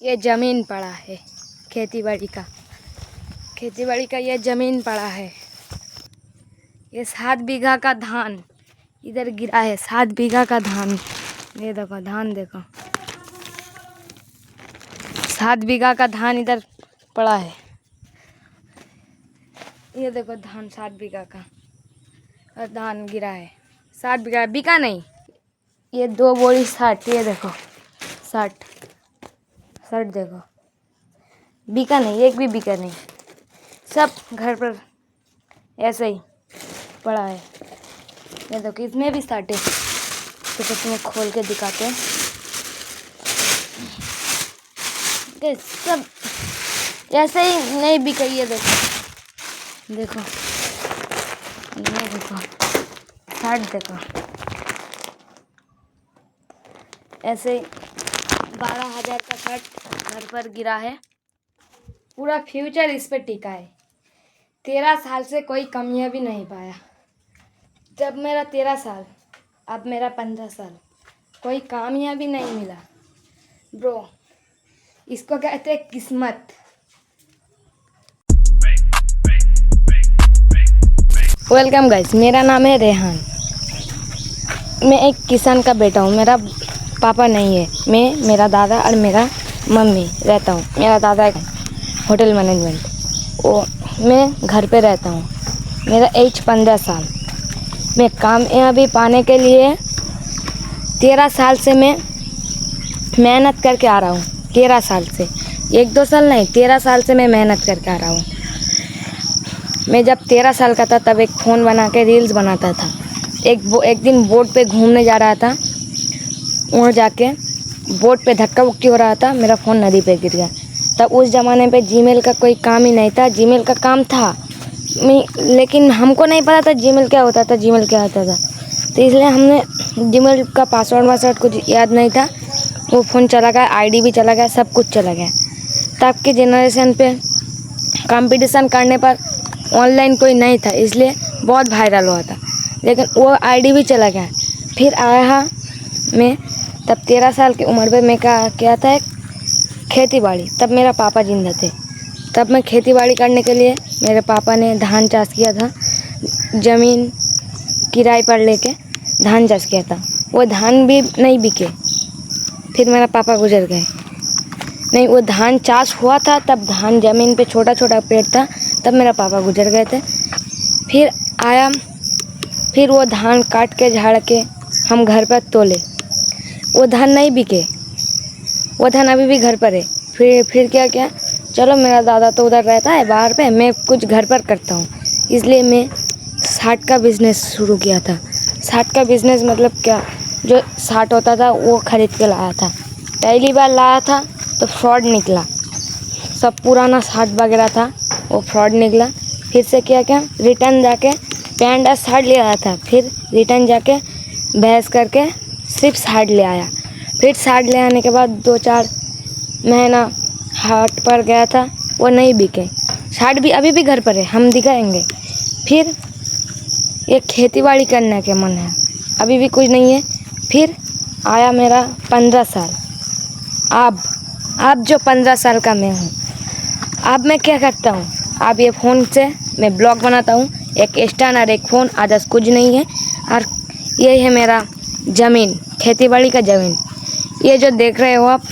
ये ज़मीन पड़ा है खेती बाड़ी का ये ज़मीन पड़ा है। ये 7 बीघा का धान इधर गिरा है। 7 बीघा का धान, ये देखो धान देखो, 7 बीघा का धान इधर पड़ा है। ये देखो धान 7 बीघा का और धान गिरा है। 7 बीघा बिका नहीं। ये 2 बोरी 60, ये देखो 60 देखो, बिका नहीं, एक भी बिका नहीं। सब घर पर ऐसे ही पड़ा है। ये देखो इसमें भी 60 है। तो तुम्हें खोल के दिखाते हैं। सब ऐसे ही नहीं बिका। ये देखो देखो, ये देखो 60 देखो, ऐसे 12,000 का शर्ट घर पर गिरा है। पूरा फ्यूचर इस पे टिका है। 13 साल से कोई कमियां भी नहीं पाया। जब मेरा 13 साल, अब मेरा 15 साल, कोई कामयाबी नहीं मिला ब्रो। इसको कहते हैं किस्मत। वेलकम गाइस, मेरा नाम है रेहान। मैं एक किसान का बेटा हूँ। मेरा पापा नहीं है। मैं, मेरा दादा और मेरा मम्मी रहता हूँ। मेरा दादा होटल मैनेजमेंट, मैं घर पे रहता हूँ। मेरा एज 15 साल। मैं कामयाबी पाने के लिए 13 साल से मैं मेहनत करके आ रहा हूँ। 13 साल से, 1-2 साल नहीं, 13 साल से मैं मेहनत करके आ रहा हूँ। मैं जब 13 साल का था तब एक फ़ोन बना के रील्स बनाता था। एक दिन बोट पे घूमने जा रहा था। वहाँ जाके बोट पे धक्का उक्की हो रहा था। मेरा फ़ोन नदी पे गिर गया। तब उस ज़माने पे जीमेल का कोई काम ही नहीं था। जीमेल का काम था, लेकिन हमको नहीं पता था जीमेल क्या होता था, जीमेल क्या होता था। तो इसलिए हमने जीमेल का पासवर्ड कुछ याद नहीं था। वो फ़ोन चला गया, आईडी भी चला गया, सब कुछ चला गया। तब के जनरेशन पे कंपटीशन करने पर ऑनलाइन कोई नहीं था, इसलिए बहुत वायरल हुआ था। लेकिन वो आईडी भी चला गया। फिर आया मैं, तब 13 साल की उम्र पे मैं क्या था, खेती बाड़ी। तब मेरा पापा जिंदा थे। तब मैं खेती बाड़ी करने के लिए मेरे पापा ने धान चाष किया था। ज़मीन किराए पर लेके धान चाष किया था। वो धान भी नहीं बिके। फिर मेरा पापा गुजर गए। नहीं, वो धान चाष हुआ था, तब धान ज़मीन पे छोटा छोटा पेड़ था, तब मेरा पापा गुजर गए थे। फिर आया, फिर वो धान काट के झाड़ के हम घर पर तोले। वो धान नहीं बिके, वो धान अभी भी घर पर है। फिर क्या, चलो मेरा दादा तो उधर रहता है बाहर पे, मैं कुछ घर पर करता हूँ। इसलिए मैं 60 का बिज़नेस शुरू किया था। 60 का बिज़नेस मतलब क्या, जो 60 होता था वो ख़रीद के लाया था। पहली बार लाया था तो फ्रॉड निकला। सब पुराना 60 वगैरह था, वो फ्रॉड निकला। फिर से क्या, रिटर्न जाके पैंट और 60 ले आया था। फिर रिटर्न जाके बहस करके सिर्फ 60 ले आया। फिर 60 ले आने के बाद 2-4 महीना हाट पर गया था, वो नहीं बिके। 60 भी अभी भी घर पर है, हम दिखाएंगे। फिर ये खेतीबाड़ी करने के मन है, अभी भी कुछ नहीं है। फिर आया मेरा 15 साल। अब जो 15 साल का मैं हूँ, अब मैं क्या करता हूँ, अब ये फ़ोन से मैं ब्लॉग बनाता हूँ। एक स्टैंड और एक फ़ोन, आदर्श कुछ नहीं है। और ये है मेरा ज़मीन, खेतीबाड़ी का ज़मीन। ये जो देख रहे हो आप,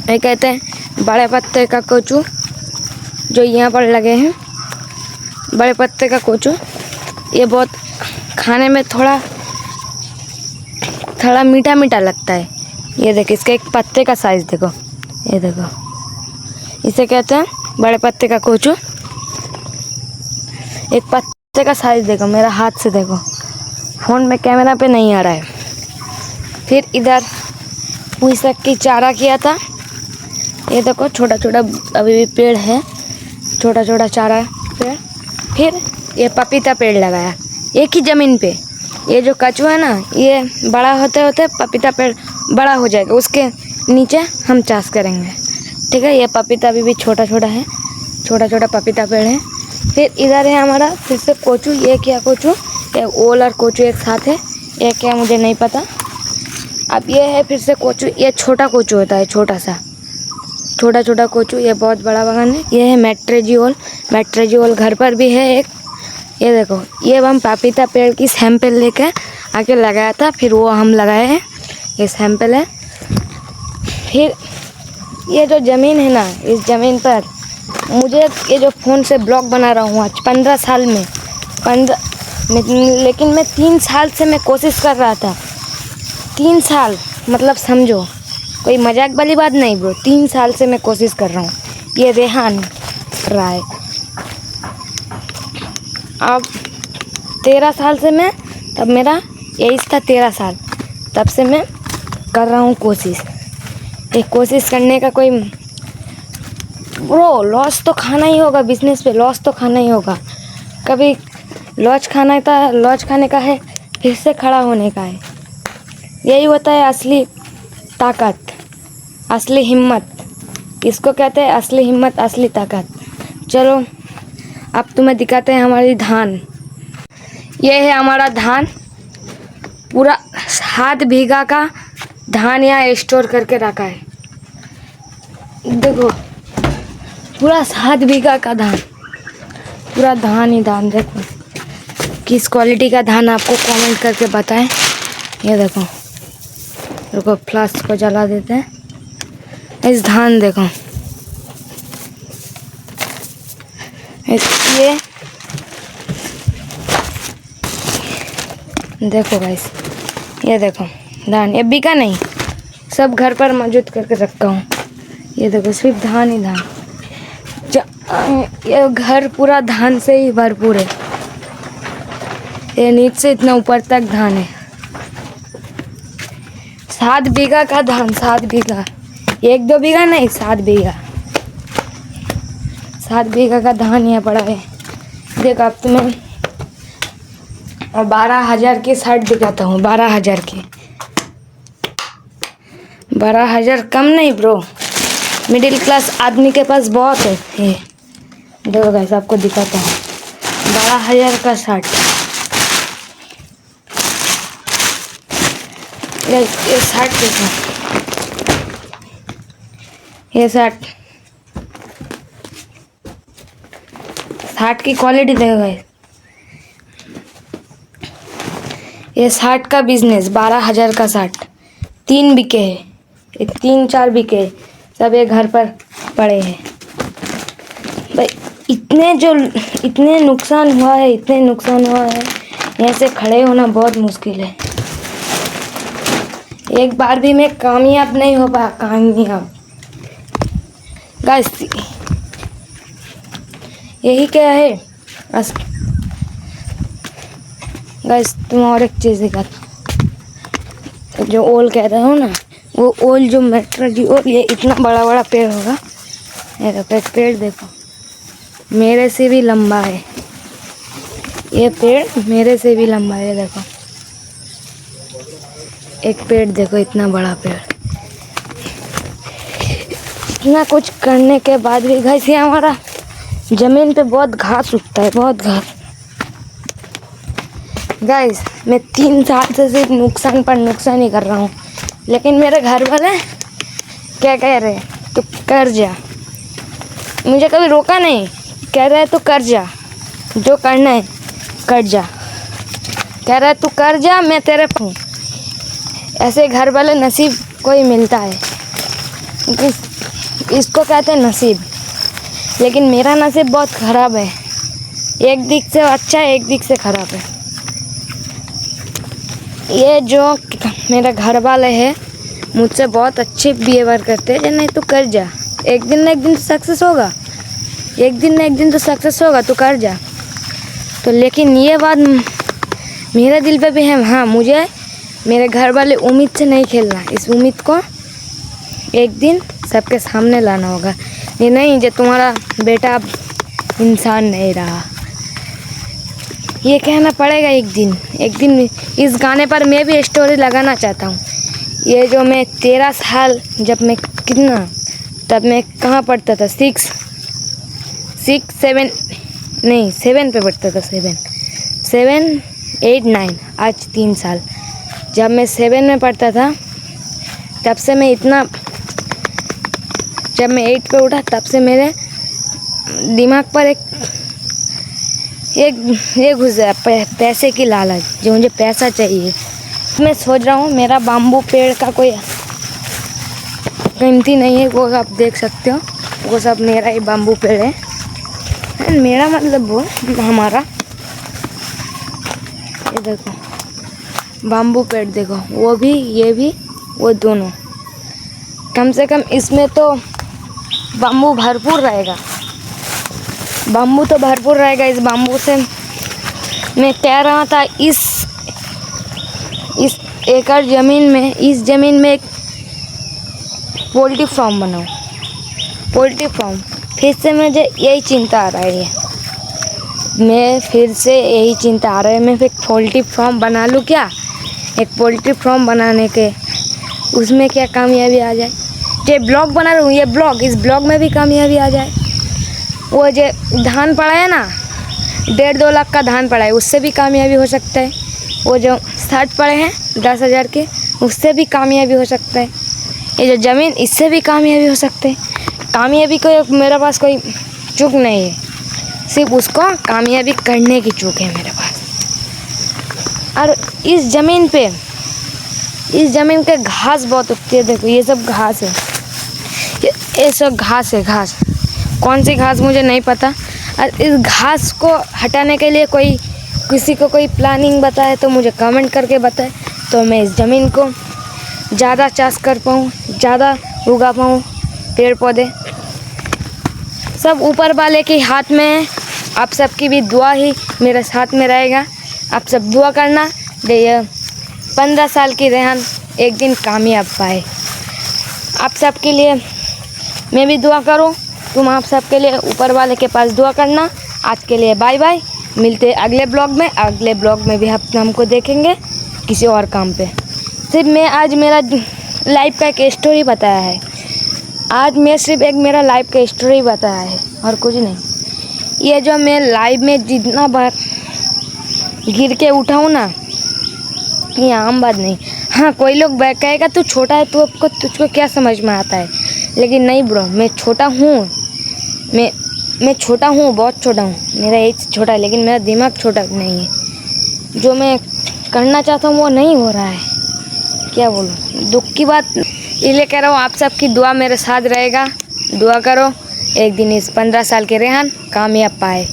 ये कहते हैं बड़े पत्ते का कोचू, जो यहाँ पर लगे हैं, बड़े पत्ते का कोचू। ये बहुत खाने में थोड़ा मीठा मीठा लगता है। ये देखो, इसका एक पत्ते का साइज़ देखो, ये देखो, इसे कहते हैं बड़े पत्ते का कोचू। एक पत्ते का साइज़ देखो, मेरा हाथ से देखो, फ़ोन में कैमरा पे नहीं आ रहा है। फिर इधर पुई शाक की चारा किया था। ये देखो छोटा छोटा अभी भी पेड़ है, छोटा छोटा चारा पेड़। फिर ये पपीता पेड़ लगाया एक ही ज़मीन पे। ये जो कचुआ है ना, ये बड़ा होते होते पपीता पेड़ बड़ा हो जाएगा, उसके नीचे हम चाष करेंगे, ठीक है। ये पपीता अभी भी छोटा छोटा है, छोटा छोटा पपीता पेड़ है। फिर इधर है हमारा फिर से कोचू। ये क्या कोचू, ये ओल और कोचू एक साथ है, ये क्या मुझे नहीं पता। अब ये है फिर से कोचू, ये छोटा कोचू होता है, छोटा सा। छोटा छोटा कोचू, ये बहुत बड़ा बागान है। ये है मेट्रोजियोल, मेट्रोजियोल घर पर भी है एक। ये देखो, ये हम पपीता पेड़ की सैंपल लेकर आके लगाया था, फिर वो हम लगाए हैं। ये सैंपल है। फिर ये जो ज़मीन है ना, इस ज़मीन पर मुझे ये जो फ़ोन से ब्लॉग बना रहा हूँ आज 15 साल में, लेकिन मैं 3 साल से मैं कोशिश कर रहा था। 3 साल मतलब समझो, कोई मजाक वाली बात नहीं ब्रो, 3 साल से मैं कोशिश कर रहा हूँ। ये रेहान राय, अब 13 साल से मैं, तब मेरा एज था 13 साल, तब से मैं कर रहा हूँ कोशिश। एक कोशिश करने का कोई ब्रो, लॉस तो खाना ही होगा, बिजनेस पे लॉस तो खाना ही होगा। कभी लॉस खाना था, लॉस खाने का है, फिर से खड़ा होने का है। यही होता है असली ताकत, असली हिम्मत। इसको कहते हैं असली हिम्मत, असली ताकत। चलो अब तुम्हें दिखाते हैं हमारी धान। ये है हमारा धान, पूरा 7 बीघा का धान यहाँ स्टोर करके रखा है। देखो, पूरा 7 बीघा का धान, पूरा धान ही धान। देखो किस क्वालिटी का धान, आपको कमेंट करके बताएं। ये देखो, रुको फ्लाश को जला देते हैं। इस धान देखो, ये देखो गाइस, ये देखो धान, ये बिका नहीं, सब घर पर मौजूद करके रखा हूँ। ये देखो सिर्फ धान ही धान, ये घर पूरा धान से ही भरपूर है। ये नीचे से इतना ऊपर तक धान है। 7 बीघा का धान, 7 बीघा, 1-2 बीघा नहीं, 7 बीघा, 7 बीघा का धान यहाँ पड़ा है। देखो अब तुम्हें और 12,000 की शर्ट दिखाता हूँ। 12,000 की, 12,000 कम नहीं ब्रो, मिडिल क्लास आदमी के पास बहुत है। ये देखो गाइस, आपको दिखाता हूँ 12,000 का शर्ट। ये शर्ट देखो, ये शर्ट की क्वालिटी देखो गाइस। ये शर्ट का बिजनेस, 12,000 का शर्ट, 3 बिके है, 3-4 बिके, सब ये घर पर पड़े हैं भाई। इतने नुकसान हुआ है, इतने नुकसान हुआ है, यहाँ से खड़े होना बहुत मुश्किल है। एक बार भी मैं कामयाब नहीं हो पाया, कामयाब गाइस। यही क्या है गाइस। तुम और एक चीज़ दिखाता, जो ओल कह रहे हो ना, वो ओल जो मेट्रोजियोल, ये इतना बड़ा बड़ा पेड़ होगा। ये देखो, एक पेड़ देखो मेरे से भी लंबा है, ये पेड़ मेरे से भी लंबा है। देखो एक पेड़ देखो, इतना बड़ा पेड़। इतना कुछ करने के बाद भी गाइस, ये हमारा ज़मीन पे बहुत घास उगता है, बहुत घास। गाइस मैं 3 साल से सिर्फ नुकसान पर नुकसान ही कर रहा हूँ, लेकिन मेरे घर वाले क्या कह रहे हैं, तो कर जा। मुझे कभी रोका नहीं, कह रहे तो कर जा, जो करना है कर जा। कह रहा है तू कर जा, मैं तेरे हूँ। ऐसे घर वाले नसीब कोई मिलता है, इसको कहते हैं नसीब। लेकिन मेरा नसीब बहुत ख़राब है, एक दिक से अच्छा है, एक दिक से ख़राब है। ये जो मेरे घर वाले हैं मुझसे बहुत अच्छे बिहेवियर करते हैं। नहीं तो कर जा, एक दिन ना एक दिन तो सक्सेस होगा, एक दिन ना एक दिन तो सक्सेस होगा, तो कर जा। तो लेकिन ये बात मेरे दिल पे भी है। हाँ, मुझे मेरे घर वाले उम्मीद से नहीं खेलना, इस उम्मीद को एक दिन सबके सामने लाना होगा। ये नहीं जो तुम्हारा बेटा अब इंसान नहीं रहा, ये कहना पड़ेगा एक दिन। एक दिन इस गाने पर मैं भी स्टोरी लगाना चाहता हूँ। ये जो मैं 13 साल, जब मैं कितना, तब मैं कहाँ पढ़ता था, 6, 7 नहीं 7 पे पढ़ता था, 7, 8, 9, आज 3 साल। जब मैं 7 में पढ़ता था, तब से मैं इतना जब मैं 8 पे उठा तब से मेरे दिमाग पर एक ये घुस गया, पैसे की लालच, जो मुझे पैसा चाहिए। मैं सोच रहा हूँ मेरा बाम्बू पेड़ का कोई कीमती नहीं है, वो आप देख सकते हो, वो सब मेरा ही बाम्बू पेड़ है। मेरा मतलब वो हमारा, ये देखो बाम्बू पेड़ देखो, वो भी ये भी, वो दोनों। कम से कम इसमें तो बाम्बू भरपूर रहेगा, बाम्बू तो भरपूर रहेगा। इस बाम्बू से मैं कह रहा था इस एकड़ ज़मीन में, इस ज़मीन में एक पोल्ट्री फार्म बनाऊँ, पोल्ट्री फार्म। फिर से मुझे यही चिंता आ रहा है, मैं फिर से यही चिंता आ रहा है, मैं फिर पोल्ट्री फार्म बना लूँ क्या? एक पोल्ट्री फार्म बनाने के उसमें क्या कामयाबी आ जाए? जो ब्लॉग बना रहा हूँ, ये ब्लॉग, इस ब्लॉग में भी कामयाबी आ जाए। वो जो धान पड़ा है ना, 1.5-2 लाख का धान पड़ा है, उससे भी कामयाबी हो सकता है। वो जो 60 पड़े हैं 10,000 के, उससे भी कामयाबी हो सकता है। ये जो ज़मीन, इससे भी कामयाबी हो सकते हैं। कामयाबी को मेरे पास कोई चूक नहीं है, सिर्फ उसको कामयाबी करने की चूक है मेरे पास। और इस ज़मीन पे, इस ज़मीन के घास बहुत उगती है, देखो ये सब घास है, ये सब घास है, घास। कौन सी घास मुझे नहीं पता। और इस घास को हटाने के लिए कोई, किसी को कोई प्लानिंग बताए तो मुझे कमेंट करके बताए, तो मैं इस ज़मीन को ज़्यादा चाष कर पाऊँ, ज़्यादा उगा पाऊँ पेड़ पौधे। सब ऊपर वाले के हाथ में है, आप सबकी भी दुआ ही मेरे साथ में रहेगा। आप सब दुआ करना, ये 15 साल की रेहान एक दिन कामयाब पाए। आप सबके लिए मैं भी दुआ करूं, तुम आप सबके लिए ऊपर वाले के पास दुआ करना। आज के लिए बाय बाय, मिलते हैं अगले ब्लॉग में। अगले ब्लॉग में भी हमको देखेंगे किसी और काम पे। सिर्फ मैं आज मेरा लाइफ का एक स्टोरी बताया है, आज मैं सिर्फ एक मेरा लाइफ का स्टोरी बताया है और कुछ नहीं। ये जो मैं लाइफ में जितना बार गिर के उठा हूँ ना, ये आम बात नहीं। हाँ, कोई लोग कहेगा तू छोटा है, तुझको क्या समझ में आता है, लेकिन नहीं ब्रो, मैं छोटा हूँ, मैं छोटा हूँ, बहुत छोटा हूँ। मेरा एज छोटा है, लेकिन मेरा दिमाग छोटा नहीं है। जो मैं करना चाहता हूँ वो नहीं हो रहा है, क्या बोलूँ, दुख की बात। इसलिए कह रहा हूँ आप सबकी दुआ मेरे साथ रहेगा, दुआ करो एक दिन इस 15 साल के रेहान कामयाब पाए।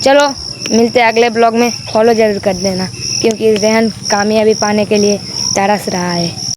चलो मिलते हैं अगले ब्लॉग में, फॉलो ज़रूर कर देना, क्योंकि रेहान कामयाबी पाने के लिए तरस रहा है।